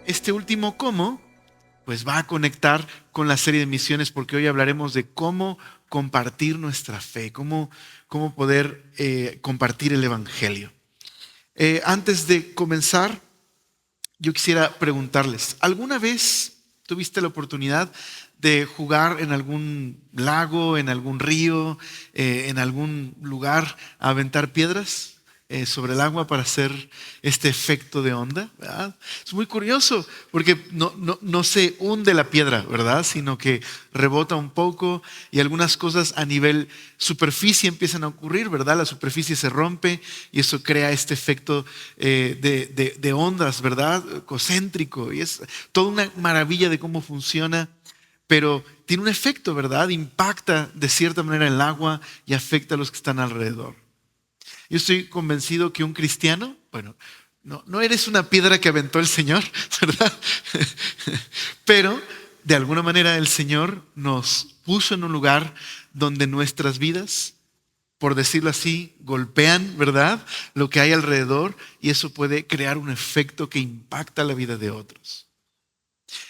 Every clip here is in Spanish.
este último cómo, pues va a conectar con la serie de misiones, porque hoy hablaremos de cómo compartir nuestra fe, cómo poder compartir el evangelio. Antes de comenzar, yo quisiera preguntarles, ¿alguna vez tuviste la oportunidad de jugar en algún lago, en algún río, en algún lugar a aventar piedras sobre el agua para hacer este efecto de onda? ¿Verdad? Es muy curioso porque no se hunde la piedra, ¿verdad? Sino que rebota un poco y algunas cosas a nivel superficie empiezan a ocurrir, ¿verdad? La superficie se rompe y eso crea este efecto de ondas, ¿verdad? Concéntrico, y es toda una maravilla de cómo funciona. Pero tiene un efecto, ¿verdad? Impacta de cierta manera el agua y afecta a los que están alrededor. Yo estoy convencido que un cristiano, bueno, no eres una piedra que aventó el Señor, ¿verdad? Pero de alguna manera el Señor nos puso en un lugar donde nuestras vidas, por decirlo así, golpean, ¿verdad? Lo que hay alrededor, y eso puede crear un efecto que impacta la vida de otros.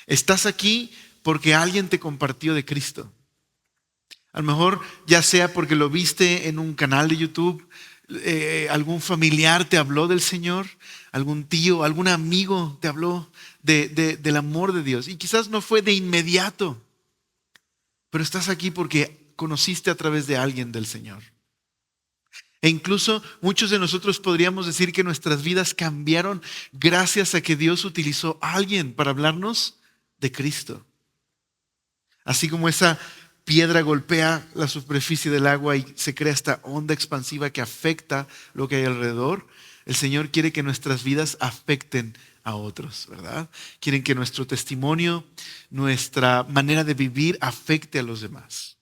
Estás aquí porque alguien te compartió de Cristo. A lo mejor ya sea porque lo viste en un canal de YouTube, algún familiar te habló del Señor, algún tío, algún amigo te habló del amor de Dios. Y quizás no fue de inmediato, pero estás aquí porque conociste a través de alguien del Señor. E incluso muchos de nosotros podríamos decir que nuestras vidas cambiaron gracias a que Dios utilizó a alguien para hablarnos de Cristo. Así como esa piedra golpea la superficie del agua y se crea esta onda expansiva que afecta lo que hay alrededor, el Señor quiere que nuestras vidas afecten a otros, ¿verdad? Quieren que nuestro testimonio, nuestra manera de vivir afecte a los demás.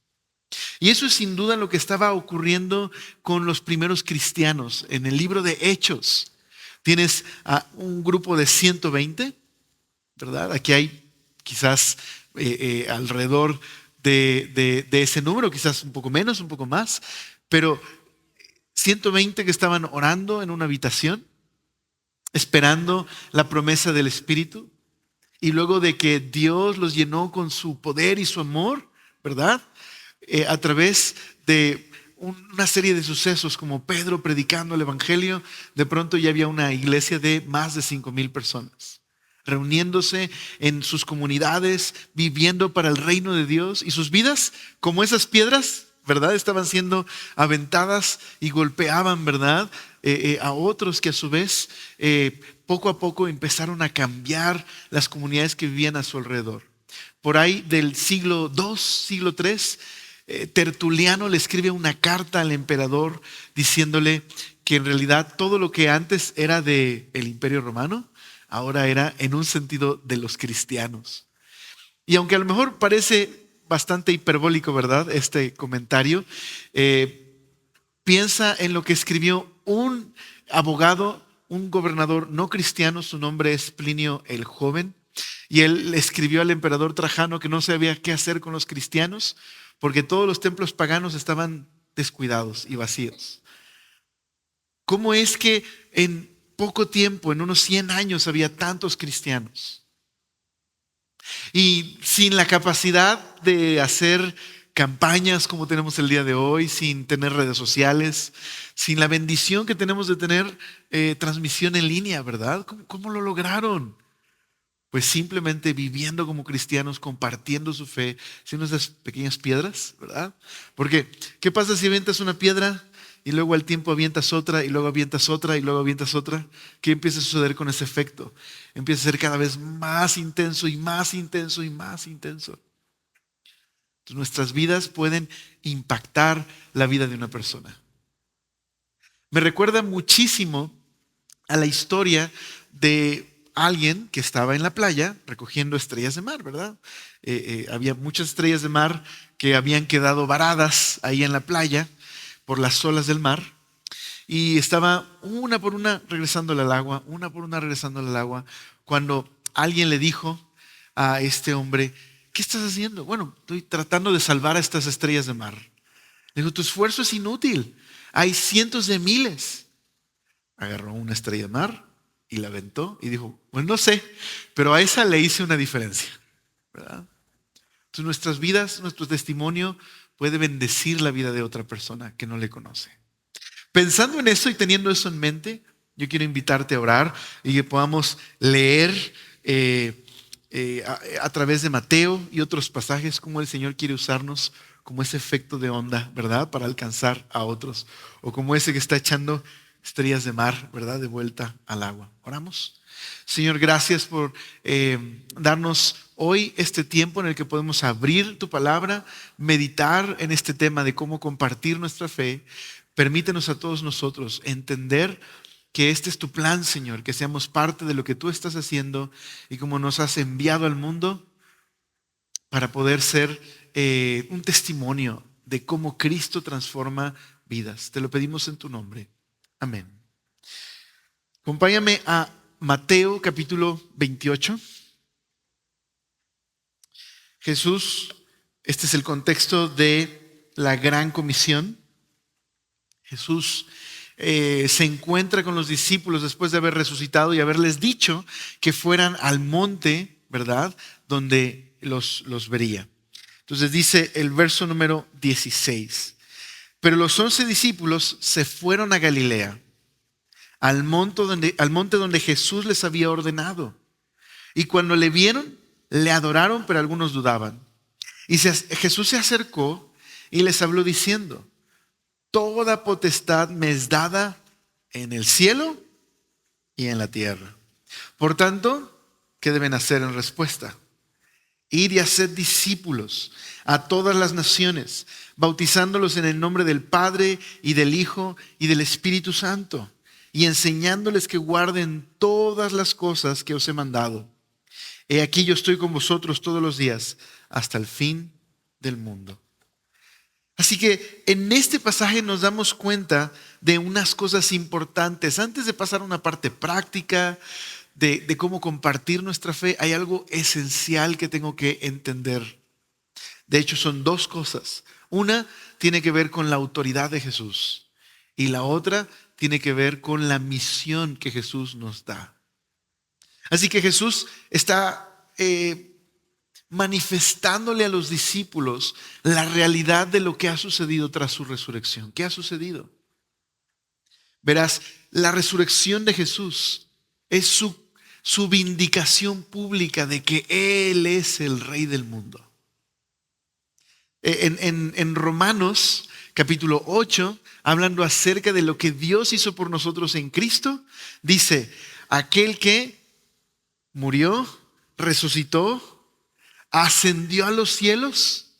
Y eso es sin duda lo que estaba ocurriendo con los primeros cristianos. En el libro de Hechos tienes a un grupo de 120, ¿verdad? Aquí hay quizás alrededor de ese número, quizás un poco menos, un poco más, pero 120 que estaban orando en una habitación, esperando la promesa del Espíritu, y luego de que Dios los llenó con su poder y su amor, ¿verdad? A través de una serie de sucesos como Pedro predicando el Evangelio, de pronto ya había una iglesia de más de 5,000 personas reuniéndose en sus comunidades, viviendo para el reino de Dios, y sus vidas, como esas piedras, ¿verdad? Estaban siendo aventadas y golpeaban, ¿verdad? A otros que a su vez poco a poco empezaron a cambiar las comunidades que vivían a su alrededor. Por ahí del siglo II, siglo III, Tertuliano le escribe una carta al emperador diciéndole que en realidad todo lo que antes era del Imperio Romano, ahora era en un sentido de los cristianos. Y aunque a lo mejor parece bastante hiperbólico, ¿verdad? Este comentario, piensa en lo que escribió un abogado, un gobernador no cristiano, su nombre es Plinio el Joven, y él le escribió al emperador Trajano que no sabía qué hacer con los cristianos, porque todos los templos paganos estaban descuidados y vacíos. ¿Cómo es que en poco tiempo, en unos 100 años, había tantos cristianos? Y sin la capacidad de hacer campañas como tenemos el día de hoy, sin tener redes sociales, sin la bendición que tenemos de tener transmisión en línea, ¿verdad? ¿Cómo lo lograron? Pues simplemente viviendo como cristianos, compartiendo su fe, siendo esas pequeñas piedras, ¿verdad? Porque, ¿qué pasa si avientas una piedra y luego al tiempo avientas otra y luego avientas otra y luego avientas otra? ¿Qué empieza a suceder con ese efecto? Empieza a ser cada vez más intenso y más intenso y más intenso. Entonces, nuestras vidas pueden impactar la vida de una persona. Me recuerda muchísimo a la historia de alguien que estaba en la playa recogiendo estrellas de mar, ¿verdad? Había muchas estrellas de mar que habían quedado varadas ahí en la playa por las olas del mar, y estaba una por una regresándole al agua, una por una regresándole al agua, cuando alguien le dijo a este hombre: ¿qué estás haciendo? Bueno, estoy tratando de salvar a estas estrellas de mar. Le dijo: tu esfuerzo es inútil, hay cientos de miles. Agarró una estrella de mar y la aventó y dijo, pues no sé, pero a esa le hice una diferencia, ¿verdad? Entonces nuestras vidas, nuestro testimonio puede bendecir la vida de otra persona que no le conoce. Pensando en eso y teniendo eso en mente, yo quiero invitarte a orar y que podamos leer a través de Mateo y otros pasajes cómo el Señor quiere usarnos como ese efecto de onda, ¿verdad? Para alcanzar a otros. O como ese que está echando estrellas de mar, ¿verdad? De vuelta al agua. ¿Oramos? Señor, gracias por darnos hoy este tiempo en el que podemos abrir tu palabra, meditar en este tema de cómo compartir nuestra fe. Permítenos a todos nosotros entender que este es tu plan, Señor, que seamos parte de lo que tú estás haciendo y como nos has enviado al mundo para poder ser un testimonio de cómo Cristo transforma vidas. Te lo pedimos en tu nombre. Amén. Acompáñame a Mateo capítulo 28. Jesús, este es el contexto de la gran comisión. Jesús se encuentra con los discípulos después de haber resucitado y haberles dicho que fueran al monte, ¿verdad? Donde los vería. Entonces dice el verso número 16. Pero los 11 discípulos se fueron a Galilea, al monte donde Jesús les había ordenado. Y cuando le vieron, le adoraron, pero algunos dudaban. Y Jesús se acercó y les habló diciendo: toda potestad me es dada en el cielo y en la tierra. Por tanto, ¿qué deben hacer en respuesta? Ir y hacer discípulos a todas las naciones, bautizándolos en el nombre del Padre y del Hijo y del Espíritu Santo, y enseñándoles que guarden todas las cosas que os he mandado. He aquí yo estoy con vosotros todos los días hasta el fin del mundo. Así que en este pasaje nos damos cuenta de unas cosas importantes. Antes de pasar a una parte práctica de cómo compartir nuestra fe, hay algo esencial que tengo que entender. De hecho, son dos cosas. Una tiene que ver con la autoridad de Jesús y la otra tiene que ver con la misión que Jesús nos da. Así que Jesús está manifestándole a los discípulos la realidad de lo que ha sucedido tras su resurrección. ¿Qué ha sucedido? Verás, la resurrección de Jesús es su vindicación pública de que Él es el Rey del mundo. En Romanos capítulo 8, hablando acerca de lo que Dios hizo por nosotros en Cristo, dice: aquel que murió, resucitó, ascendió a los cielos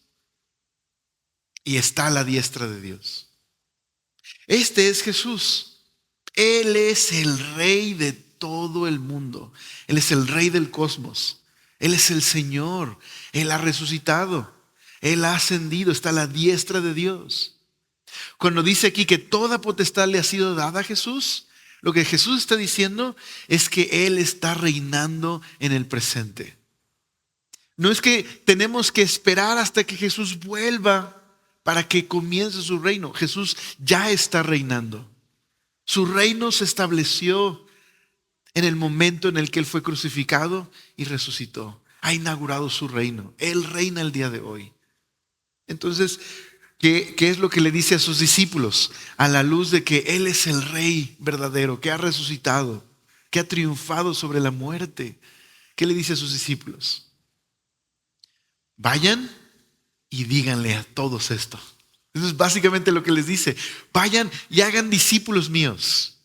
y está a la diestra de Dios. Este es Jesús. Él es el Rey de todo el mundo. Él es el Rey del cosmos. Él es el Señor. Él ha resucitado. Él ha ascendido. Está a la diestra de Dios. Cuando dice aquí que toda potestad le ha sido dada a Jesús, lo que Jesús está diciendo es que Él está reinando en el presente. No es que tenemos que esperar hasta que Jesús vuelva para que comience su reino. Jesús ya está reinando. Su reino se estableció en el momento en el que Él fue crucificado y resucitó. Ha inaugurado su reino. Él reina el día de hoy. Entonces, ¿qué es lo que le dice a sus discípulos? A la luz de que Él es el Rey verdadero, que ha resucitado, que ha triunfado sobre la muerte. ¿Qué le dice a sus discípulos? Vayan y díganle a todos esto. Eso es básicamente lo que les dice. Vayan y hagan discípulos míos.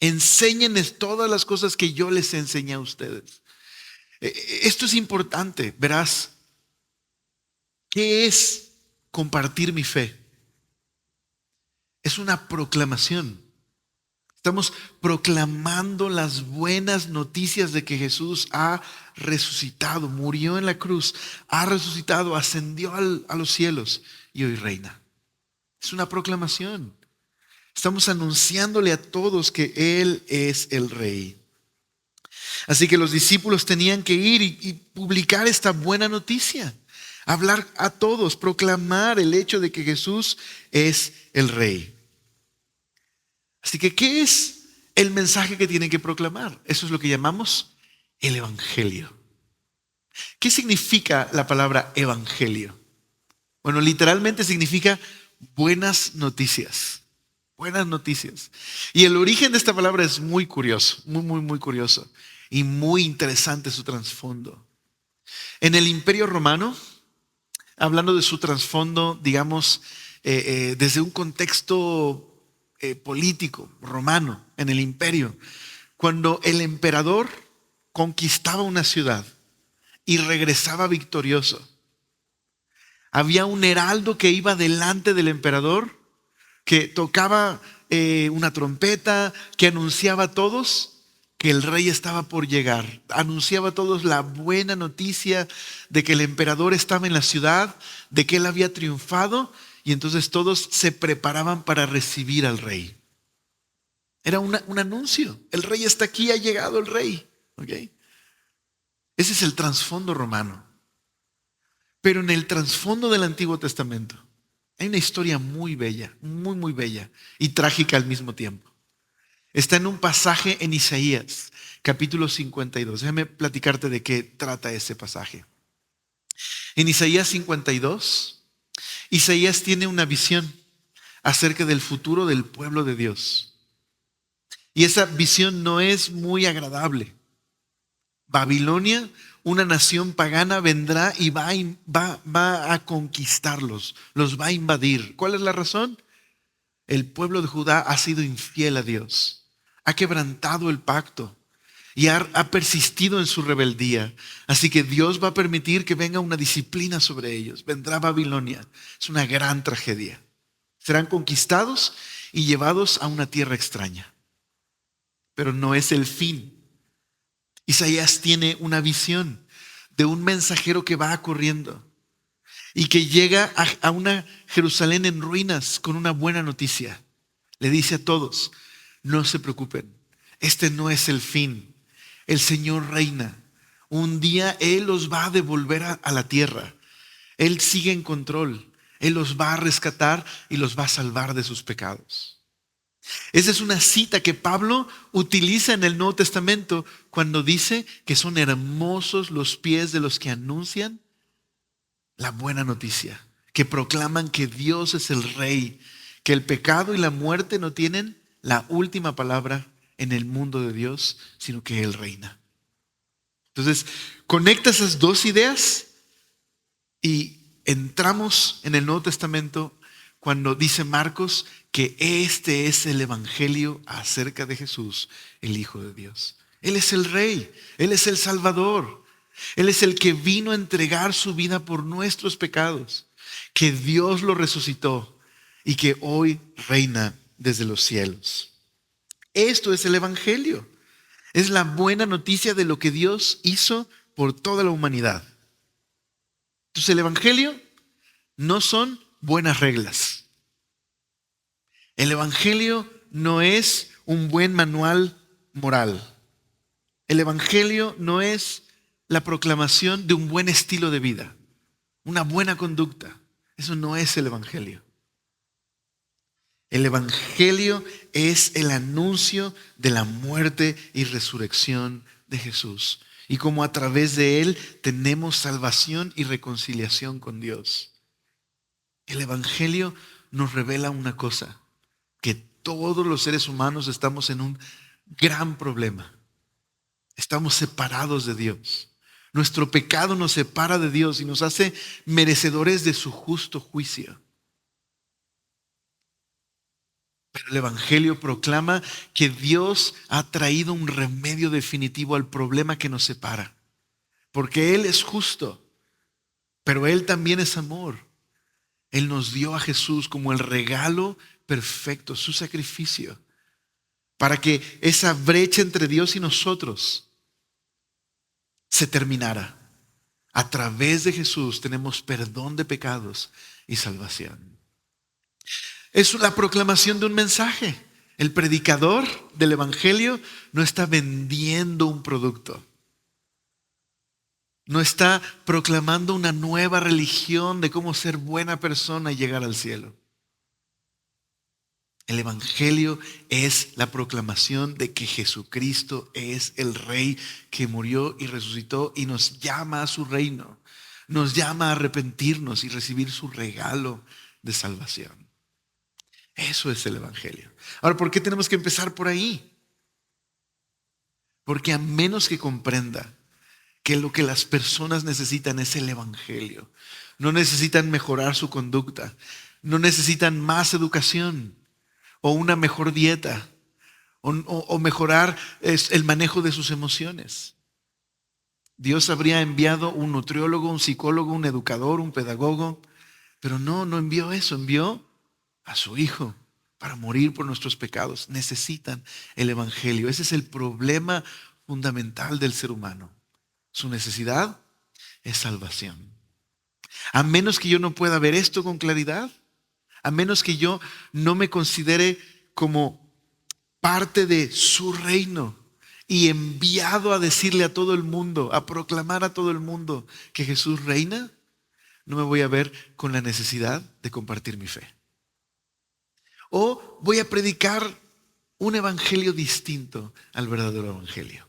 Enséñenles todas las cosas que yo les enseñé a ustedes. Esto es importante, verás. ¿Qué es compartir mi fe? Es una proclamación. Estamos proclamando las buenas noticias de que Jesús ha resucitado, murió en la cruz, ha resucitado, ascendió a los cielos y hoy reina. Es una proclamación. Estamos anunciándole a todos que Él es el Rey. Así que los discípulos tenían que ir y publicar esta buena noticia, hablar a todos, proclamar el hecho de que Jesús es el Rey. Así que, ¿qué es el mensaje que tienen que proclamar. Eso es lo que llamamos el evangelio. ¿Qué significa la palabra evangelio? Bueno, literalmente significa buenas noticias. Buenas noticias. Y el origen de esta palabra es muy curioso, muy curioso. Y muy interesante su trasfondo. En el Imperio Romano, hablando de su trasfondo, digamos, desde un contexto político romano en el imperio, cuando el emperador conquistaba una ciudad y regresaba victorioso, había un heraldo que iba delante del emperador, que tocaba una trompeta, que anunciaba a todos que el rey estaba por llegar. Anunciaba a todos la buena noticia de que el emperador estaba en la ciudad, de que él había triunfado, y entonces todos se preparaban para recibir al rey. Era un anuncio. El rey está aquí, ha llegado el rey. ¿Okay? Ese es el trasfondo romano. Pero en el trasfondo del Antiguo Testamento hay una historia muy bella, muy bella y trágica al mismo tiempo. Está en un pasaje en Isaías, capítulo 52. Déjame platicarte de qué trata ese pasaje. En Isaías 52, Isaías tiene una visión acerca del futuro del pueblo de Dios. Y esa visión no es muy agradable. Babilonia, una nación pagana, vendrá y va a conquistarlos, los va a invadir. ¿Cuál es la razón? El pueblo de Judá ha sido infiel a Dios. Ha quebrantado el pacto y ha persistido en su rebeldía. Así que Dios va a permitir que venga una disciplina sobre ellos. Vendrá Babilonia. Es una gran tragedia. Serán conquistados y llevados a una tierra extraña. Pero no es el fin. Isaías tiene una visión de un mensajero que va corriendo y que llega a una Jerusalén en ruinas con una buena noticia. Le dice a todos: no se preocupen, este no es el fin. El Señor reina. Un día Él los va a devolver a la tierra. Él sigue en control. Él los va a rescatar y los va a salvar de sus pecados. Esa es una cita que Pablo utiliza en el Nuevo Testamento cuando dice que son hermosos los pies de los que anuncian la buena noticia, que proclaman que Dios es el Rey, que el pecado y la muerte no tienen la última palabra en el mundo de Dios, sino que Él reina. Entonces, conecta esas dos ideas y entramos en el Nuevo Testamento cuando dice Marcos que este es el evangelio acerca de Jesús, el Hijo de Dios. Él es el Rey, Él es el Salvador, Él es el que vino a entregar su vida por nuestros pecados, que Dios lo resucitó y que hoy reina desde los cielos. Esto es el evangelio. Es la buena noticia de lo que Dios hizo por toda la humanidad. Entonces el evangelio no son buenas reglas. El evangelio no es un buen manual moral. El evangelio no es la proclamación de un buen estilo de vida, una buena conducta. Eso no es el evangelio. El evangelio es el anuncio de la muerte y resurrección de Jesús. Y como a través de Él tenemos salvación y reconciliación con Dios. El evangelio nos revela una cosa: que todos los seres humanos estamos en un gran problema. Estamos separados de Dios. Nuestro pecado nos separa de Dios y nos hace merecedores de su justo juicio. Pero el evangelio proclama que Dios ha traído un remedio definitivo al problema que nos separa. Porque Él es justo, pero Él también es amor. Él nos dio a Jesús como el regalo perfecto, su sacrificio, para que esa brecha entre Dios y nosotros se terminara. A través de Jesús tenemos perdón de pecados y salvación. Es la proclamación de un mensaje. El predicador del evangelio no está vendiendo un producto. No está proclamando una nueva religión de cómo ser buena persona y llegar al cielo. El evangelio es la proclamación de que Jesucristo es el Rey que murió y resucitó y nos llama a su reino. Nos llama a arrepentirnos y recibir su regalo de salvación. Eso es el evangelio. Ahora, ¿por qué tenemos que empezar por ahí? Porque a menos que comprenda que lo que las personas necesitan es el evangelio, no necesitan mejorar su conducta, no necesitan más educación o una mejor dieta o mejorar el manejo de sus emociones. Dios habría enviado un nutriólogo, un psicólogo, un educador, un pedagogo, pero no envió eso, envió a su Hijo para morir por nuestros pecados. Necesitan el evangelio. Ese es el problema fundamental del ser humano. Su necesidad es salvación. A menos que yo no pueda ver esto con claridad, a menos que yo no me considere como parte de su reino y enviado a decirle a todo el mundo, a proclamar a todo el mundo que Jesús reina, no me voy a ver con la necesidad de compartir mi fe. O voy a predicar un evangelio distinto al verdadero evangelio.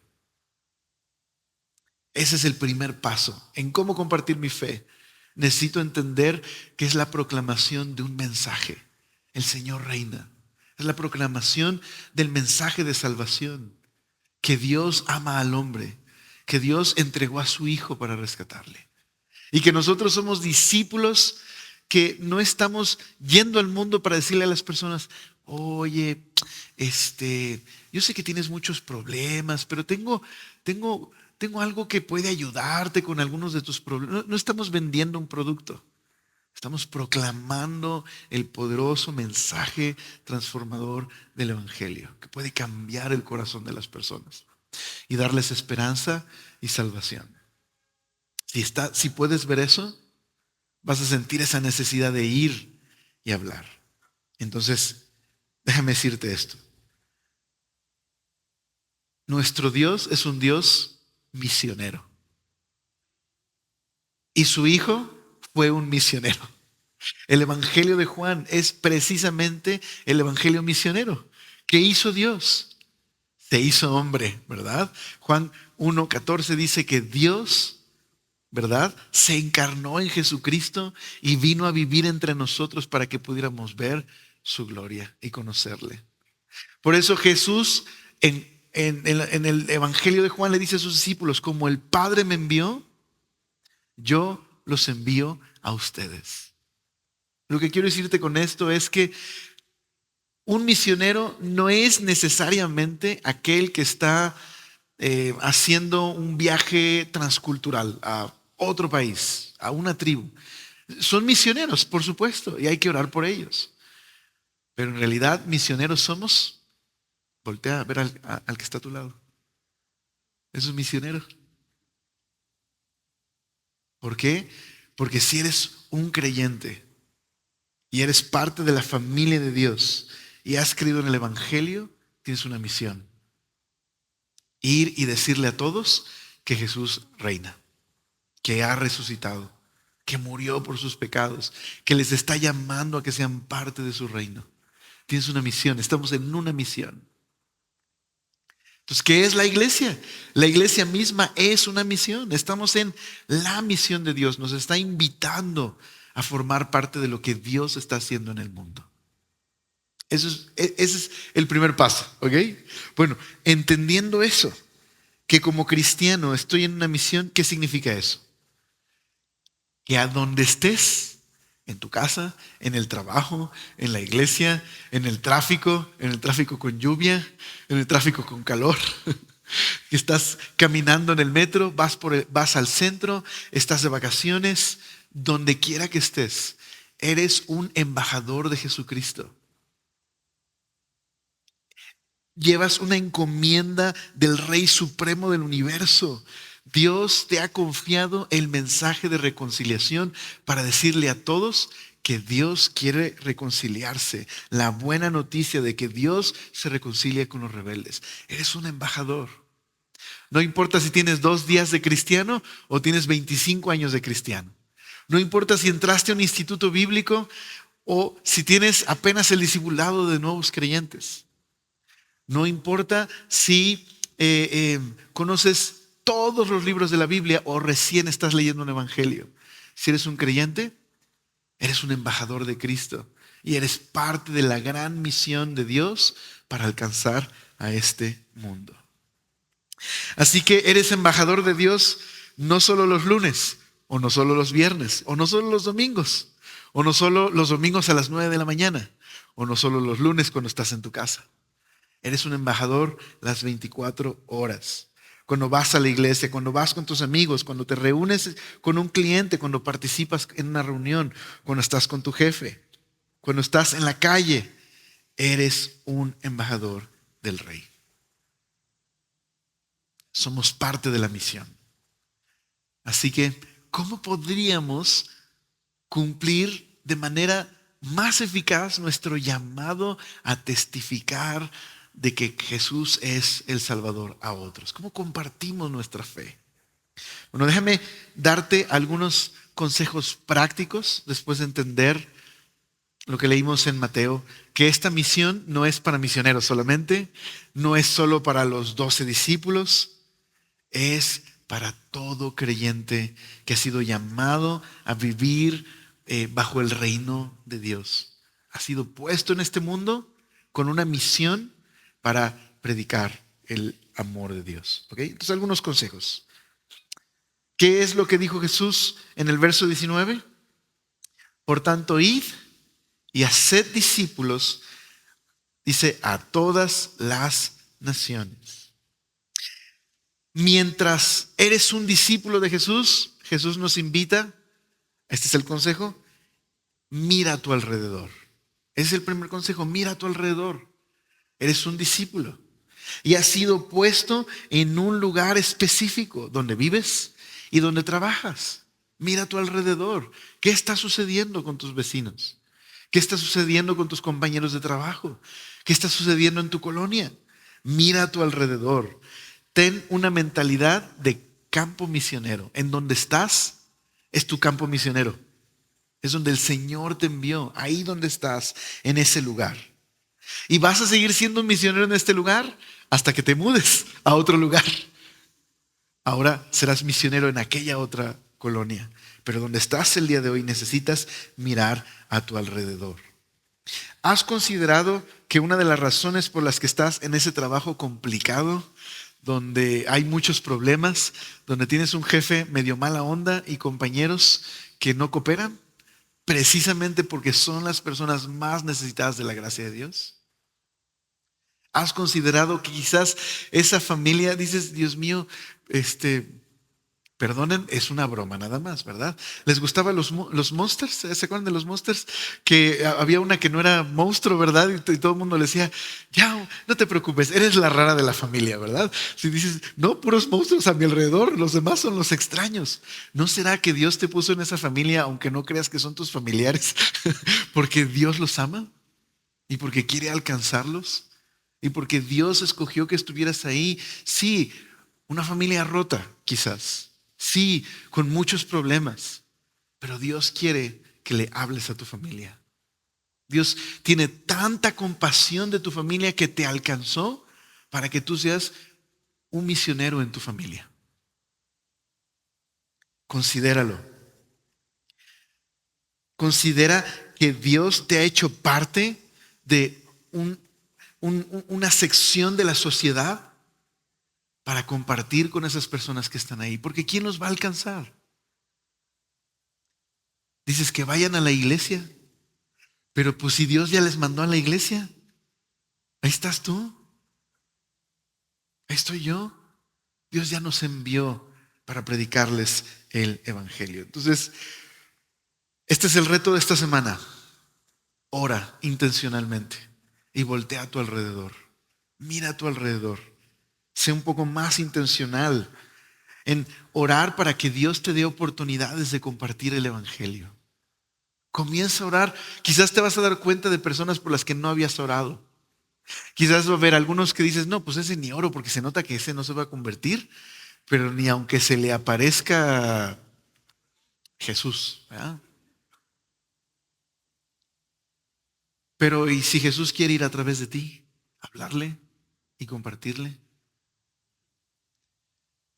Ese es el primer paso en cómo compartir mi fe. Necesito entender que es la proclamación de un mensaje. El Señor reina. Es la proclamación del mensaje de salvación. Que Dios ama al hombre. Que Dios entregó a su Hijo para rescatarle. Y que nosotros somos discípulos que no estamos yendo al mundo para decirle a las personas, oye, yo sé que tienes muchos problemas, pero tengo algo que puede ayudarte con algunos de tus problemas. No estamos vendiendo un producto. Estamos proclamando el poderoso mensaje transformador del evangelio, que puede cambiar el corazón de las personas y darles esperanza y salvación. Si puedes ver eso, vas a sentir esa necesidad de ir y hablar. Entonces, déjame decirte esto. Nuestro Dios es un Dios misionero. Y su Hijo fue un misionero. El Evangelio de Juan es precisamente el Evangelio misionero. ¿Qué hizo Dios? Se hizo hombre, ¿verdad? Juan 1:14 dice que Dios, ¿verdad?, se encarnó en Jesucristo y vino a vivir entre nosotros para que pudiéramos ver su gloria y conocerle. Por eso Jesús en el Evangelio de Juan le dice a sus discípulos, como el Padre me envió, yo los envío a ustedes. Lo que quiero decirte con esto es que un misionero no es necesariamente aquel que está haciendo un viaje transcultural a otro país, a una tribu. Son misioneros, por supuesto, y hay que orar por ellos. Pero en realidad misioneros somos. Voltea a ver al que está a tu lado. Eso es misionero. ¿Por qué? Porque si eres un creyente y eres parte de la familia de Dios y has creído en el evangelio, tienes una misión. Ir y decirle a todos que Jesús reina, que ha resucitado, que murió por sus pecados, que les está llamando a que sean parte de su reino. Tienes una misión, estamos en una misión. Entonces, ¿qué es la iglesia? La iglesia misma es una misión. Estamos en la misión de Dios. Nos está invitando a formar parte de lo que Dios está haciendo en el mundo. Ese es el primer paso, ¿ok? Bueno, entendiendo eso, que como cristiano estoy en una misión, ¿qué significa eso? Que a donde estés, en tu casa, en el trabajo, en la iglesia, en el tráfico con lluvia, en el tráfico con calor, que estás caminando en el metro, vas al centro, estás de vacaciones, donde quiera que estés, eres un embajador de Jesucristo. Llevas una encomienda del Rey Supremo del universo. Dios te ha confiado el mensaje de reconciliación para decirle a todos que Dios quiere reconciliarse. La buena noticia de que Dios se reconcilia con los rebeldes. Eres un embajador. No importa si tienes 2 días de cristiano o tienes 25 años de cristiano. No importa si entraste a un instituto bíblico o si tienes apenas el discipulado de nuevos creyentes. No importa si conoces todos los libros de la Biblia o recién estás leyendo un evangelio. Si eres un creyente, eres un embajador de Cristo y eres parte de la gran misión de Dios para alcanzar a este mundo. Así que eres embajador de Dios no solo los lunes, o no solo los viernes, o no solo los domingos, o no solo los domingos a las 9 de la mañana, o no solo los lunes cuando estás en tu casa. Eres un embajador las 24 horas. Cuando vas a la iglesia, cuando vas con tus amigos, cuando te reúnes con un cliente, cuando participas en una reunión, cuando estás con tu jefe, cuando estás en la calle, eres un embajador del Rey. Somos parte de la misión. Así que, ¿cómo podríamos cumplir de manera más eficaz nuestro llamado a testificar de que Jesús es el Salvador a otros? ¿Cómo compartimos nuestra fe? Bueno, déjame darte algunos consejos prácticos después de entender lo que leímos en Mateo, que esta misión no es para misioneros solamente, no es solo para los 12 discípulos, es para todo creyente que ha sido llamado a vivir bajo el reino de Dios. Ha sido puesto en este mundo con una misión para predicar el amor de Dios. ¿Ok? Entonces, algunos consejos. ¿Qué es lo que dijo Jesús en el verso 19? Por tanto, id y haced discípulos, dice, a todas las naciones. Mientras eres un discípulo de Jesús, Jesús nos invita, este es el consejo, mira a tu alrededor. Ese es el primer consejo, mira a tu alrededor. Eres un discípulo y has sido puesto en un lugar específico donde vives y donde trabajas. Mira a tu alrededor. ¿Qué está sucediendo con tus vecinos? ¿Qué está sucediendo con tus compañeros de trabajo? ¿Qué está sucediendo en tu colonia? Mira a tu alrededor. Ten una mentalidad de campo misionero. En donde estás es tu campo misionero. Es donde el Señor te envió. Ahí donde estás, en ese lugar. Y vas a seguir siendo un misionero en este lugar hasta que te mudes a otro lugar. Ahora serás misionero en aquella otra colonia. Pero donde estás el día de hoy necesitas mirar a tu alrededor. ¿Has considerado que una de las razones por las que estás en ese trabajo complicado, donde hay muchos problemas, donde tienes un jefe medio mala onda y compañeros que no cooperan, precisamente porque son las personas más necesitadas de la gracia de Dios? ¿Has considerado que quizás esa familia, dices, Dios mío, perdonen, es una broma nada más, ¿verdad? ¿Les gustaban los Monsters? ¿Se acuerdan de los Monsters? Que había una que no era monstruo, ¿verdad? Y todo el mundo le decía, ya, no te preocupes, eres la rara de la familia, ¿verdad? Si dices, no, puros monstruos a mi alrededor, los demás son los extraños. ¿No será que Dios te puso en esa familia, aunque no creas que son tus familiares, porque Dios los ama y porque quiere alcanzarlos? Y porque Dios escogió que estuvieras ahí. Sí, una familia rota, quizás. Sí, con muchos problemas. Pero Dios quiere que le hables a tu familia. Dios tiene tanta compasión de tu familia que te alcanzó para que tú seas un misionero en tu familia. Considéralo. Considera que Dios te ha hecho parte de una sección de la sociedad para compartir con esas personas que están ahí. Porque ¿quién los va a alcanzar? Dices que vayan a la iglesia, pero pues si Dios ya les mandó a la iglesia, ahí estás tú, ahí estoy yo. Dios ya nos envió para predicarles el evangelio. Entonces, este es el reto de esta semana. Ora intencionalmente y voltea a tu alrededor. Mira a tu alrededor. Sé un poco más intencional en orar para que Dios te dé oportunidades de compartir el evangelio. Comienza a orar. Quizás te vas a dar cuenta de personas por las que no habías orado. Quizás va a haber algunos que dices, no, pues ese ni oro porque se nota que ese no se va a convertir, pero ni aunque se le aparezca Jesús, ¿verdad? Pero ¿y si Jesús quiere ir a través de ti? Hablarle y compartirle.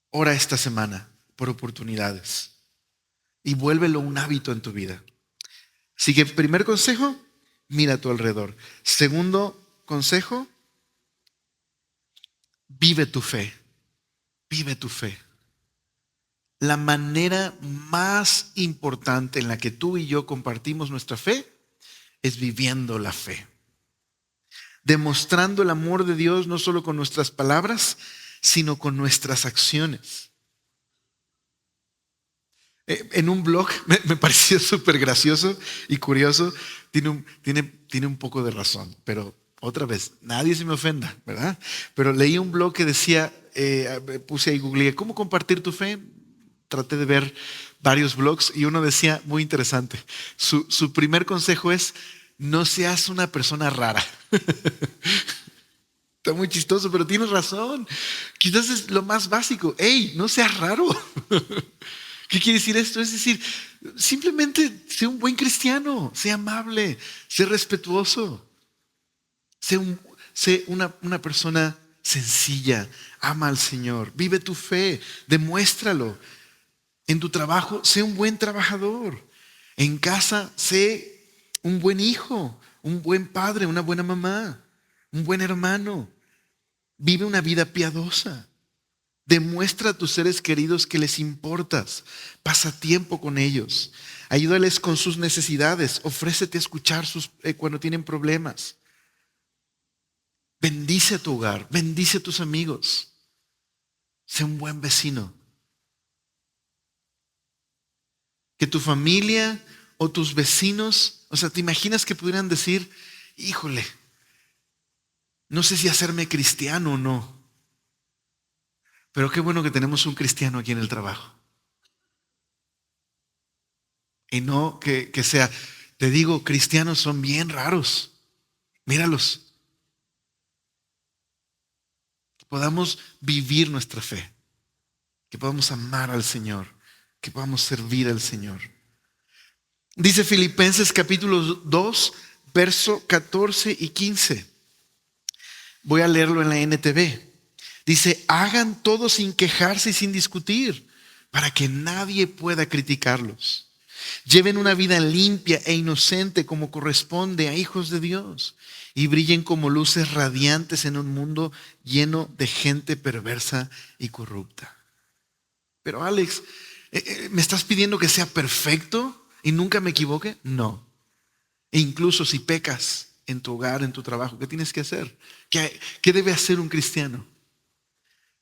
Ora esta semana por oportunidades y vuélvelo un hábito en tu vida. Así que primer consejo, mira a tu alrededor. Segundo consejo, vive tu fe. Vive tu fe. La manera más importante en la que tú y yo compartimos nuestra fe es viviendo la fe. Demostrando el amor de Dios no solo con nuestras palabras, sino con nuestras acciones. En un blog me pareció súper gracioso y curioso. Tiene un poco de razón, pero otra vez, nadie se me ofenda, ¿verdad? Pero leí un blog que decía, puse ahí, googleé, ¿cómo compartir tu fe? Traté de ver varios blogs y uno decía, muy interesante, su primer consejo es, no seas una persona rara. Está muy chistoso, pero tienes razón. Quizás es lo más básico. ¡Ey, no seas raro! ¿Qué quiere decir esto? Es decir, simplemente sé un buen cristiano, sé amable, sé respetuoso, sé una persona sencilla, ama al Señor, vive tu fe, demuéstralo. En tu trabajo, sé un buen trabajador. En casa, sé un buen hijo, un buen padre, una buena mamá, un buen hermano. Vive una vida piadosa. Demuestra a tus seres queridos que les importas. Pasa tiempo con ellos. Ayúdales con sus necesidades. Ofrécete a escuchar cuando tienen problemas. Bendice a tu hogar. Bendice a tus amigos. Sé un buen vecino. Que tu familia o tus vecinos, o sea, ¿te imaginas que pudieran decir, híjole, no sé si hacerme cristiano o no? Pero qué bueno que tenemos un cristiano aquí en el trabajo. Y no que sea, te digo, cristianos son bien raros. Míralos. Que podamos vivir nuestra fe. Que podamos amar al Señor. Que podamos servir al Señor. Dice Filipenses capítulo 2, verso 14 y 15. Voy a leerlo en la NTV. Dice, hagan todo sin quejarse y sin discutir, para que nadie pueda criticarlos. Lleven una vida limpia e inocente como corresponde a hijos de Dios y brillen como luces radiantes en un mundo lleno de gente perversa y corrupta. Pero Alex, ¿me estás pidiendo que sea perfecto y nunca me equivoque? No. E incluso si pecas en tu hogar, en tu trabajo, ¿qué tienes que hacer? ¿Qué debe hacer un cristiano?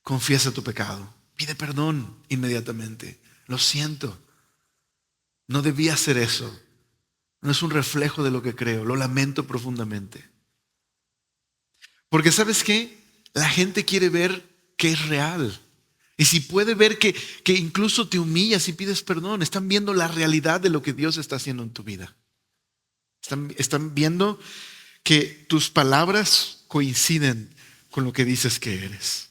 Confiesa tu pecado, pide perdón inmediatamente. Lo siento, no debía hacer eso. No es un reflejo de lo que creo, lo lamento profundamente. Porque ¿sabes qué? La gente quiere ver que es real. Y si puede ver que incluso te humillas y pides perdón, están viendo la realidad de lo que Dios está haciendo en tu vida. Están viendo que tus palabras coinciden con lo que dices que eres.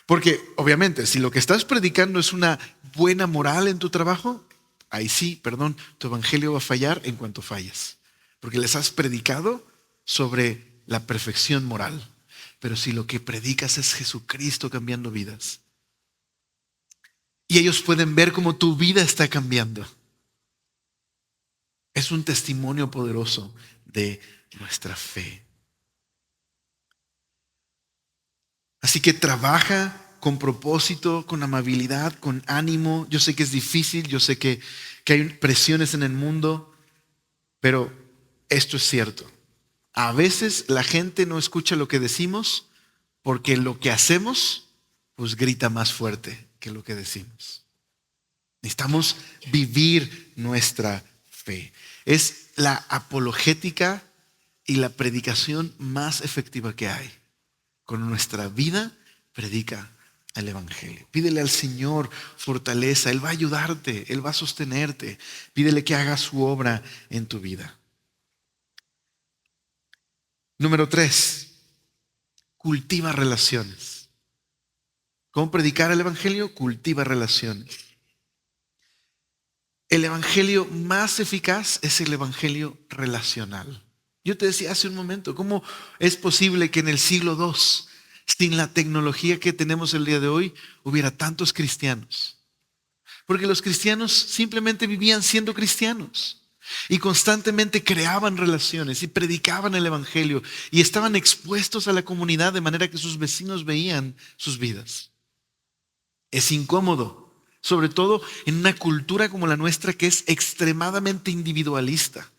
Porque obviamente, si lo que estás predicando es una buena moral en tu trabajo, ahí sí, perdón, tu evangelio va a fallar en cuanto falles. Porque les has predicado sobre la perfección moral. Pero si lo que predicas es Jesucristo cambiando vidas, y ellos pueden ver cómo tu vida está cambiando, es un testimonio poderoso de nuestra fe. Así que trabaja con propósito, con amabilidad, con ánimo. Yo sé que es difícil, yo sé que hay presiones en el mundo, pero esto es cierto. A veces la gente no escucha lo que decimos porque lo que hacemos pues grita más fuerte que lo que decimos. Necesitamos vivir nuestra fe. Es la apologética y la predicación más efectiva que hay. Con nuestra vida predica el evangelio. Pídele al Señor fortaleza. Él va a ayudarte, Él va a sostenerte. Pídele que haga su obra en tu vida. Número 3, cultiva relaciones. ¿Cómo predicar el evangelio? Cultiva relaciones. El evangelio más eficaz es el evangelio relacional. Yo te decía hace un momento, ¿cómo es posible que en el siglo II, sin la tecnología que tenemos el día de hoy, hubiera tantos cristianos? Porque los cristianos simplemente vivían siendo cristianos y constantemente creaban relaciones y predicaban el evangelio y estaban expuestos a la comunidad de manera que sus vecinos veían sus vidas. Es incómodo, sobre todo en una cultura como la nuestra que es extremadamente individualista.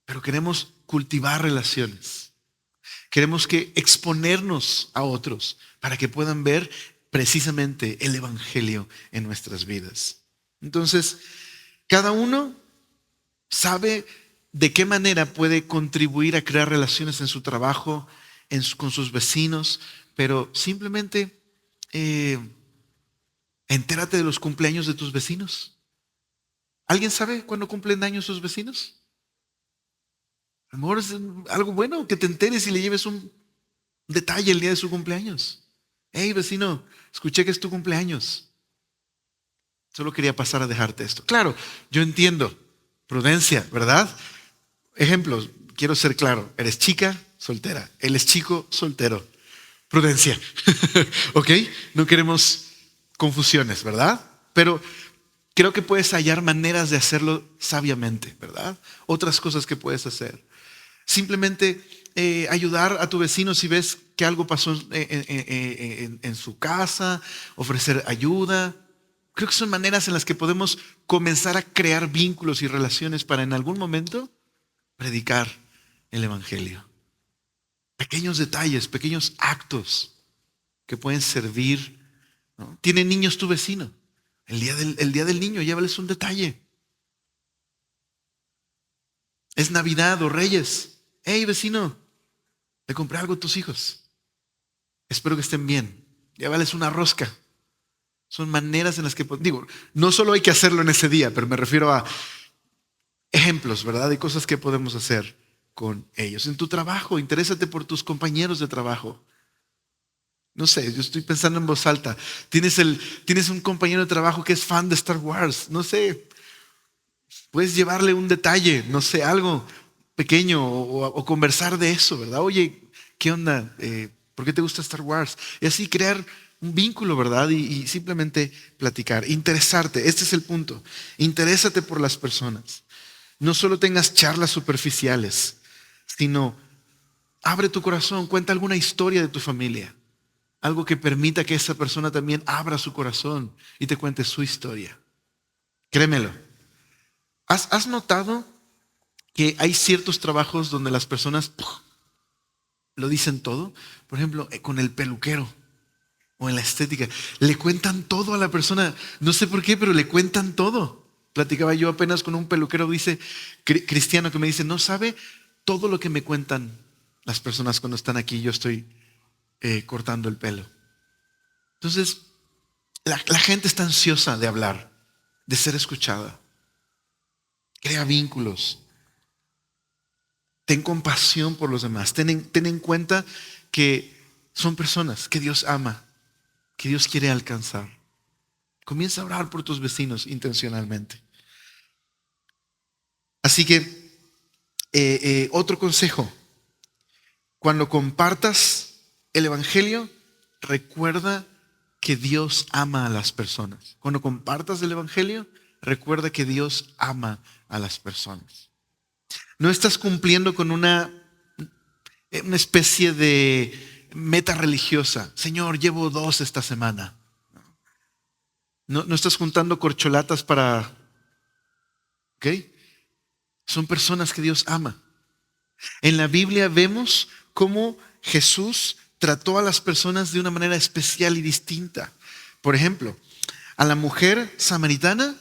Pero queremos cultivar relaciones. Queremos que exponernos a otros para que puedan ver precisamente el evangelio en nuestras vidas. Entonces, cada uno sabe de qué manera puede contribuir a crear relaciones en su trabajo, con sus vecinos, pero simplemente entérate de los cumpleaños de tus vecinos. ¿Alguien sabe cuándo cumplen años sus vecinos? A lo mejor es algo bueno que te enteres y le lleves un detalle el día de su cumpleaños. Hey, vecino, escuché que es tu cumpleaños. Solo quería pasar a dejarte esto. Claro, yo entiendo. Prudencia, ¿verdad? Ejemplos, quiero ser claro. Eres chica, soltera. Él es chico, soltero. Prudencia. ¿Ok? No queremos confusiones, ¿verdad? Pero creo que puedes hallar maneras de hacerlo sabiamente, ¿verdad? Otras cosas que puedes hacer. Simplemente ayudar a tu vecino si ves que algo pasó en su casa, ofrecer ayuda. Creo que son maneras en las que podemos comenzar a crear vínculos y relaciones para en algún momento predicar el evangelio. Pequeños detalles, pequeños actos que pueden servir, ¿no? ¿Tiene niños tu vecino? El día del niño, llévales un detalle. Es Navidad o Reyes. Hey, vecino, le compré algo a tus hijos. Espero que estén bien. Llévales una rosca. Son maneras en las que, digo, no solo hay que hacerlo en ese día, pero me refiero a ejemplos, ¿verdad? De cosas que podemos hacer con ellos. En tu trabajo, interésate por tus compañeros de trabajo. No sé, yo estoy pensando en voz alta. Tienes un compañero de trabajo que es fan de Star Wars. No sé, puedes llevarle un detalle, no sé, algo pequeño o conversar de eso, ¿verdad? Oye, ¿qué onda? ¿Por qué te gusta Star Wars? Y así crear un vínculo, ¿verdad? Y simplemente platicar, interesarte. Este es el punto. Interésate por las personas. No solo tengas charlas superficiales, sino abre tu corazón, cuenta alguna historia de tu familia. Algo que permita que esa persona también abra su corazón y te cuente su historia. Créemelo. ¿Has notado que hay ciertos trabajos donde las personas lo dicen todo? Por ejemplo, con el peluquero o en la estética. Le cuentan todo a la persona. No sé por qué, pero le cuentan todo. Platicaba yo apenas con un peluquero, dice, cristiano, que me dice, no sabe todo lo que me cuentan las personas cuando están aquí. Yo estoy cortando el pelo. Entonces, la gente está ansiosa de hablar, de ser escuchada. Crea vínculos. Ten compasión por los demás. Ten en cuenta que son personas que Dios ama, que Dios quiere alcanzar. Comienza a orar por tus vecinos intencionalmente. Así que, otro consejo. Cuando compartas el evangelio, recuerda que Dios ama a las personas. Cuando compartas el evangelio, recuerda que Dios ama a las personas. No estás cumpliendo con una especie de meta religiosa. Señor, llevo 2 esta semana. No estás juntando corcholatas para... ¿Ok? Son personas que Dios ama. En la Biblia vemos cómo Jesús trató a las personas de una manera especial y distinta. Por ejemplo, a la mujer samaritana,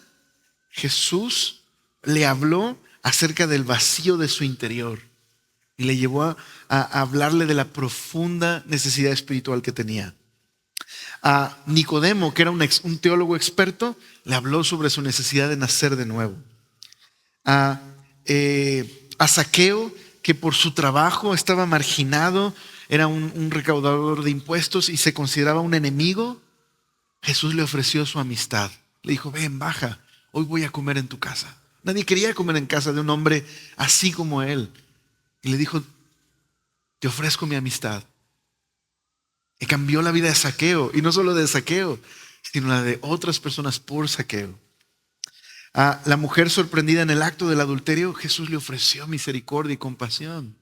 Jesús le habló acerca del vacío de su interior y le llevó a hablarle de la profunda necesidad espiritual que tenía. A Nicodemo, que era un teólogo experto, le habló sobre su necesidad de nacer de nuevo. A Zaqueo, que por su trabajo estaba marginado, era un recaudador de impuestos y se consideraba un enemigo, Jesús le ofreció su amistad. Le dijo, ven, baja, hoy voy a comer en tu casa. Nadie quería comer en casa de un hombre así como él. Y le dijo, te ofrezco mi amistad. Y cambió la vida de Zaqueo, y no solo de Zaqueo, sino la de otras personas por Zaqueo. A la mujer sorprendida en el acto del adulterio, Jesús le ofreció misericordia y compasión.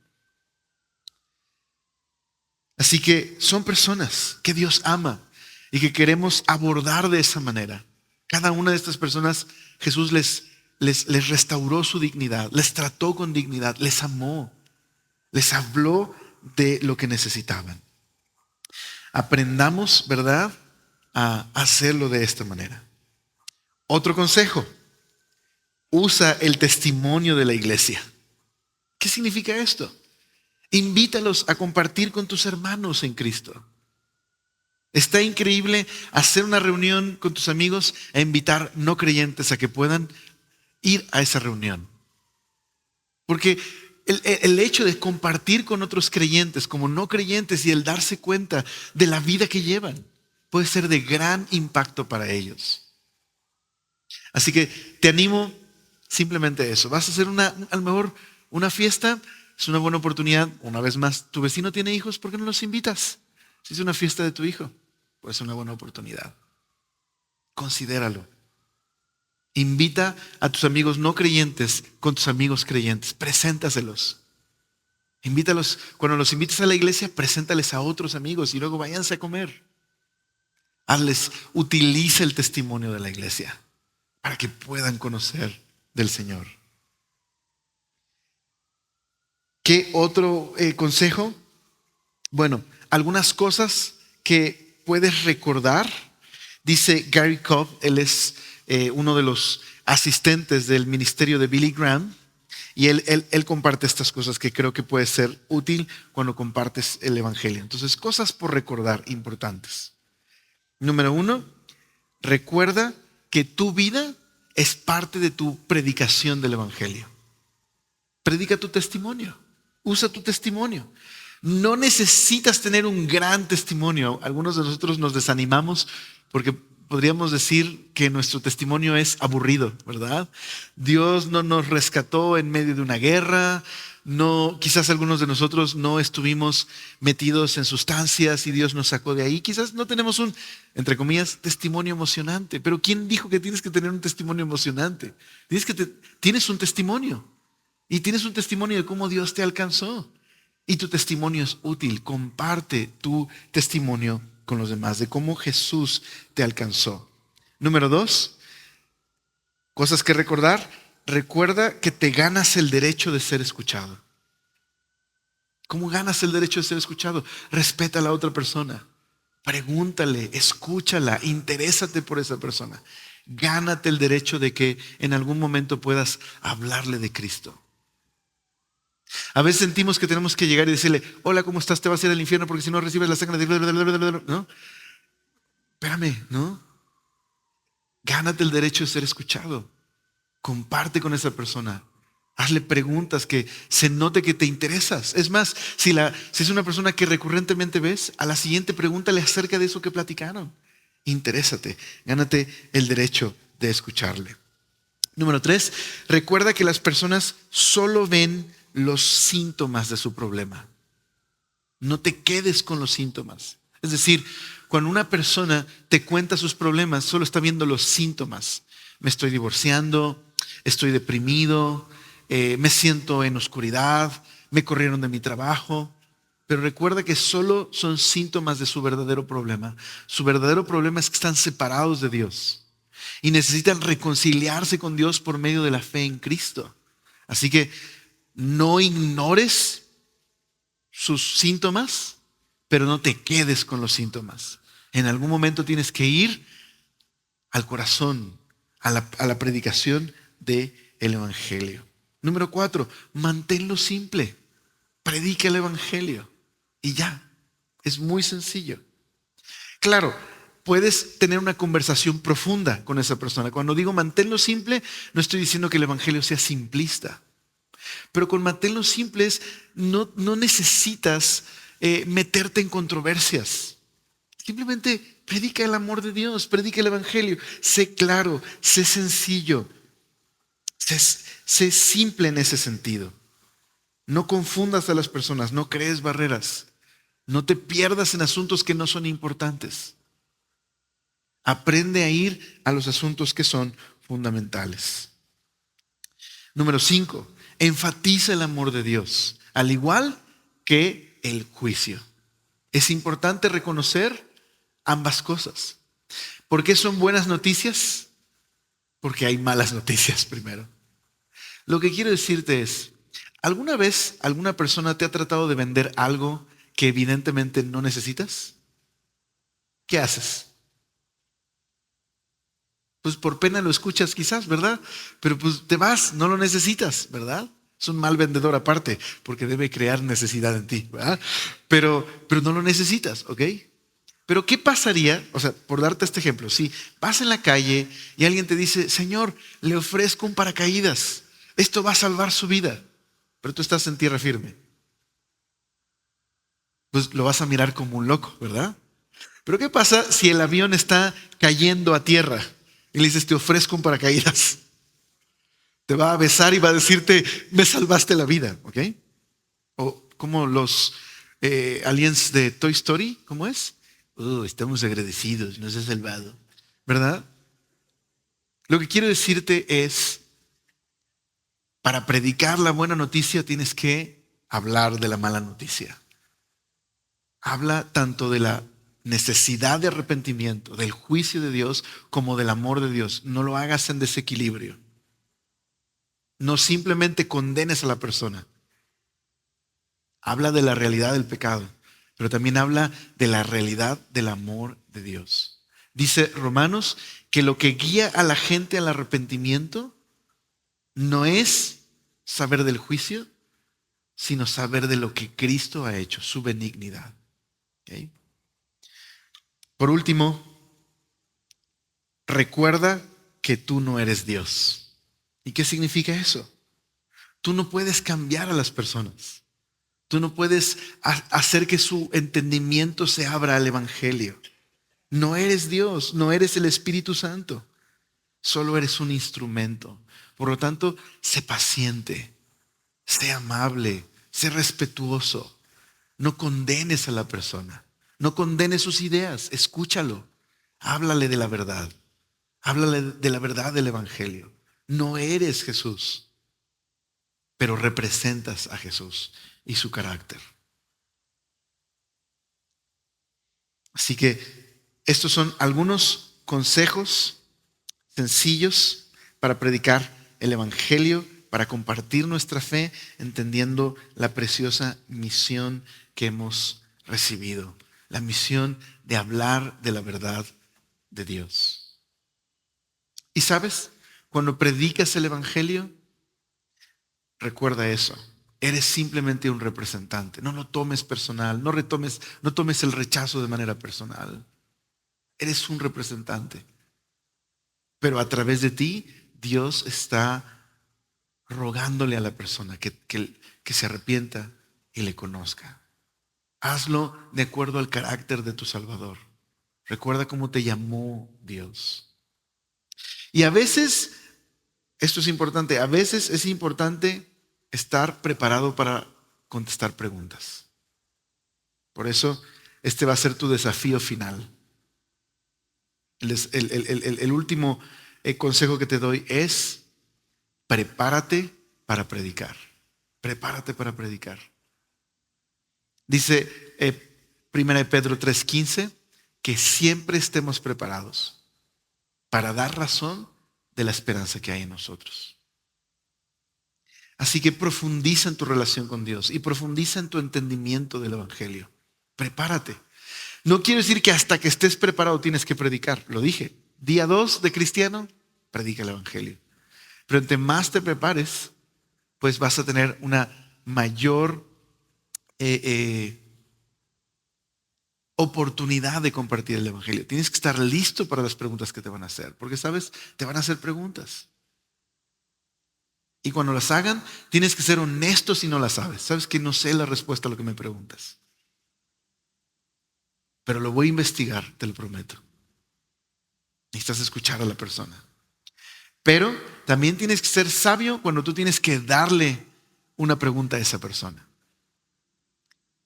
Así que son personas que Dios ama y que queremos abordar de esa manera. Cada una de estas personas, Jesús les restauró su dignidad, les trató con dignidad, les amó, les habló de lo que necesitaban. Aprendamos, ¿verdad?, a hacerlo de esta manera. Otro consejo: usa el testimonio de la iglesia. ¿Qué significa esto? Invítalos a compartir con tus hermanos en Cristo. Está increíble hacer una reunión con tus amigos e invitar no creyentes a que puedan ir a esa reunión. Porque el hecho de compartir con otros creyentes como no creyentes y el darse cuenta de la vida que llevan puede ser de gran impacto para ellos. Así que te animo simplemente a eso. Vas a hacer a lo mejor una fiesta, es una buena oportunidad. Una vez más, tu vecino tiene hijos, ¿por qué no los invitas? Si es una fiesta de tu hijo, puede ser una buena oportunidad. Considéralo. Invita a tus amigos no creyentes con tus amigos creyentes. Preséntaselos. Invítalos. Cuando los invites a la iglesia, preséntales a otros amigos y luego váyanse a comer. Utiliza el testimonio de la iglesia para que puedan conocer del Señor. ¿Qué otro consejo? Bueno, algunas cosas que puedes recordar. Dice Gary Cobb, él es uno de los asistentes del ministerio de Billy Graham, y él comparte estas cosas que creo que puede ser útil cuando compartes el evangelio. Entonces, cosas por recordar importantes. Número 1, recuerda que tu vida es parte de tu predicación del evangelio. Predica tu testimonio, usa tu testimonio. No necesitas tener un gran testimonio. Algunos de nosotros nos desanimamos porque podríamos decir que nuestro testimonio es aburrido, ¿verdad? Dios no nos rescató en medio de una guerra. No, quizás algunos de nosotros no estuvimos metidos en sustancias y Dios nos sacó de ahí. Quizás no tenemos un, entre comillas, testimonio emocionante. Pero ¿quién dijo que tienes que tener un testimonio emocionante? Tienes un testimonio. Y tienes un testimonio de cómo Dios te alcanzó. Y tu testimonio es útil. Comparte tu testimonio con los demás de cómo Jesús te alcanzó. Número 2, cosas que recordar. Recuerda que te ganas el derecho de ser escuchado. ¿Cómo ganas el derecho de ser escuchado? Respeta a la otra persona. Pregúntale, escúchala, interésate por esa persona. Gánate el derecho de que en algún momento puedas hablarle de Cristo. A veces sentimos que tenemos que llegar y decirle, hola, ¿cómo estás? Te vas a ir al infierno porque si no recibes la sangre de... ¿No? Espérame, ¿no? Gánate el derecho de ser escuchado. Comparte con esa persona. Hazle preguntas que se note que te interesas. Es más, si es una persona que recurrentemente ves, a la siguiente pregúntale acerca de eso que platicaron. Interésate. Gánate el derecho de escucharle. Número 3, recuerda que las personas solo ven los síntomas de su problema. No te quedes con los síntomas. Es decir, cuando una persona te cuenta sus problemas, solo está viendo los síntomas. Me estoy divorciando, estoy deprimido, me siento en oscuridad, me corrieron de mi trabajo. Pero recuerda que solo son síntomas de su verdadero problema. Su verdadero problema es que están separados de Dios y necesitan reconciliarse con Dios por medio de la fe en Cristo. Así que no ignores sus síntomas, pero no te quedes con los síntomas. En algún momento tienes que ir al corazón, a la predicación del evangelio. Número 4, manténlo simple. Predica el evangelio y ya. Es muy sencillo. Claro, puedes tener una conversación profunda con esa persona. Cuando digo manténlo simple, no estoy diciendo que el evangelio sea simplista. Pero con manténlo simple no necesitas meterte en controversias. Simplemente predica el amor de Dios, predica el evangelio. Sé claro, sé sencillo. Sé, sé simple en ese sentido. No confundas a las personas, no crees barreras. No te pierdas en asuntos que no son importantes. Aprende a ir a los asuntos que son fundamentales. Número 5, enfatiza el amor de Dios, al igual que el juicio. Es importante reconocer ambas cosas. ¿Por qué son buenas noticias? Porque hay malas noticias primero. Lo que quiero decirte es, ¿alguna vez alguna persona te ha tratado de vender algo que evidentemente no necesitas? ¿Qué haces? Pues por pena lo escuchas quizás, ¿verdad? Pero pues te vas, no lo necesitas, ¿verdad? Es un mal vendedor aparte, porque debe crear necesidad en ti, ¿verdad? Pero no lo necesitas, ¿ok? Pero ¿qué pasaría? O sea, por darte este ejemplo, si vas en la calle y alguien te dice, Señor, le ofrezco un paracaídas, esto va a salvar su vida, pero tú estás en tierra firme, pues lo vas a mirar como un loco, ¿verdad? Pero ¿qué pasa si el avión está cayendo a tierra y le dices, te ofrezco un paracaídas? Te va a besar y va a decirte, me salvaste la vida, ¿ok? O como los aliens de Toy Story, ¿cómo es? Estamos agradecidos, nos ha salvado, ¿verdad? Lo que quiero decirte es, para predicar la buena noticia tienes que hablar de la mala noticia. Habla tanto de la necesidad de arrepentimiento, del juicio de Dios, como del amor de Dios. No lo hagas en desequilibrio. No simplemente condenes a la persona. Habla de la realidad del pecado, pero también habla de la realidad del amor de Dios. Dice Romanos que lo que guía a la gente al arrepentimiento no es saber del juicio, sino saber de lo que Cristo ha hecho, su benignidad. ¿Ok? Por último, recuerda que tú no eres Dios. ¿Y qué significa eso? Tú no puedes cambiar a las personas. Tú no puedes hacer que su entendimiento se abra al Evangelio. No eres Dios, no eres el Espíritu Santo. Solo eres un instrumento. Por lo tanto, sé paciente, sé amable, sé respetuoso. No condenes a la persona. No condenes sus ideas. Escúchalo. Háblale de la verdad. Háblale de la verdad del Evangelio. No eres Jesús, pero representas a Jesús y su carácter. Así que estos son algunos consejos sencillos para predicar el Evangelio, para compartir nuestra fe, entendiendo la preciosa misión que hemos recibido, la misión de hablar de la verdad de Dios. Y sabes, cuando predicas el Evangelio, recuerda eso. Eres simplemente un representante. No lo tomes personal. No tomes el rechazo de manera personal. Eres un representante. Pero a través de ti, Dios está rogándole a la persona que se arrepienta y le conozca. Hazlo de acuerdo al carácter de tu Salvador. Recuerda cómo te llamó Dios. Y a veces, esto es importante, a veces es importante estar preparado para contestar preguntas. Por eso, este va a ser tu desafío final. El último consejo que te doy es prepárate para predicar. Prepárate para predicar. Dice 1 Pedro 3:15 que siempre estemos preparados para dar razón de la esperanza que hay en nosotros. Así que profundiza en tu relación con Dios y profundiza en tu entendimiento del Evangelio. Prepárate. No quiero decir que hasta que estés preparado tienes que predicar. Lo dije. Día 2 de cristiano, predica el Evangelio. Pero entre más te prepares, pues vas a tener una mayor oportunidad de compartir el Evangelio. Tienes que estar listo para las preguntas que te van a hacer. Porque, ¿sabes? Te van a hacer preguntas. Y cuando las hagan, tienes que ser honesto si no las sabes. Sabes que no sé la respuesta a lo que me preguntas. Pero lo voy a investigar, te lo prometo. Necesitas escuchar a la persona. Pero también tienes que ser sabio cuando tú tienes que darle una pregunta a esa persona.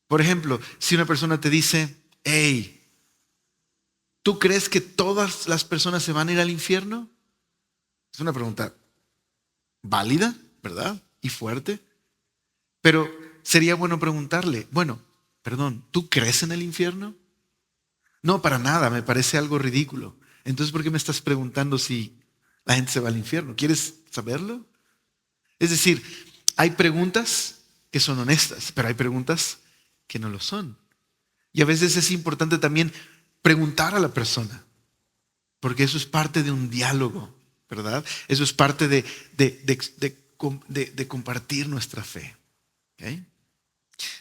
Por ejemplo, si una persona te dice, hey, ¿tú crees que todas las personas se van a ir al infierno? Es una pregunta válida, ¿verdad? Y fuerte. Pero sería bueno preguntarle, bueno, perdón, ¿tú crees en el infierno? No, para nada, me parece algo ridículo. Entonces, ¿por qué me estás preguntando si la gente se va al infierno? ¿Quieres saberlo? Es decir, hay preguntas que son honestas, pero hay preguntas que no lo son. Y a veces es importante también preguntar a la persona, porque eso es parte de un diálogo, ¿verdad? Eso es parte de compartir nuestra fe. ¿Ok?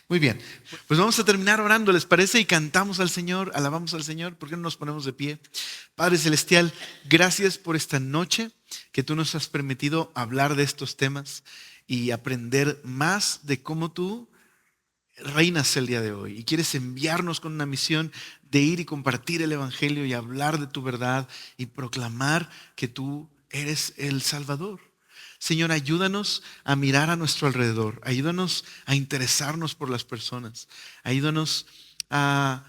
Muy bien, pues vamos a terminar orando, ¿les parece? Y cantamos al Señor, alabamos al Señor. ¿Por qué no nos ponemos de pie? Padre Celestial, gracias por esta noche que tú nos has permitido hablar de estos temas y aprender más de cómo tú reinas el día de hoy y quieres enviarnos con una misión de ir y compartir el Evangelio y hablar de tu verdad y proclamar que tú eres el Salvador. Señor, ayúdanos a mirar a nuestro alrededor, ayúdanos a interesarnos por las personas, ayúdanos a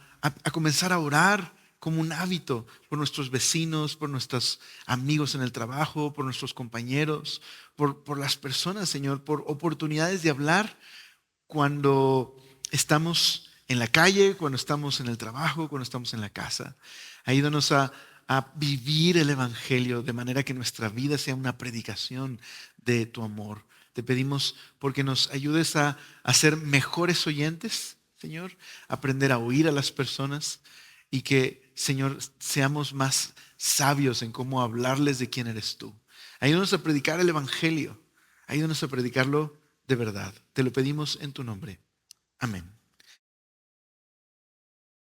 comenzar a orar como un hábito por nuestros vecinos, por nuestros amigos en el trabajo, por nuestros compañeros, por las personas, Señor, por oportunidades de hablar cuando estamos en la calle, cuando estamos en el trabajo, cuando estamos en la casa. Ayúdanos a vivir el Evangelio de manera que nuestra vida sea una predicación de tu amor. Te pedimos porque nos ayudes a ser mejores oyentes, Señor, aprender a oír a las personas y que, Señor, seamos más sabios en cómo hablarles de quién eres tú. Ayúdanos a predicar el Evangelio. Ayúdanos a predicarlo de verdad. Te lo pedimos en tu nombre. Amén.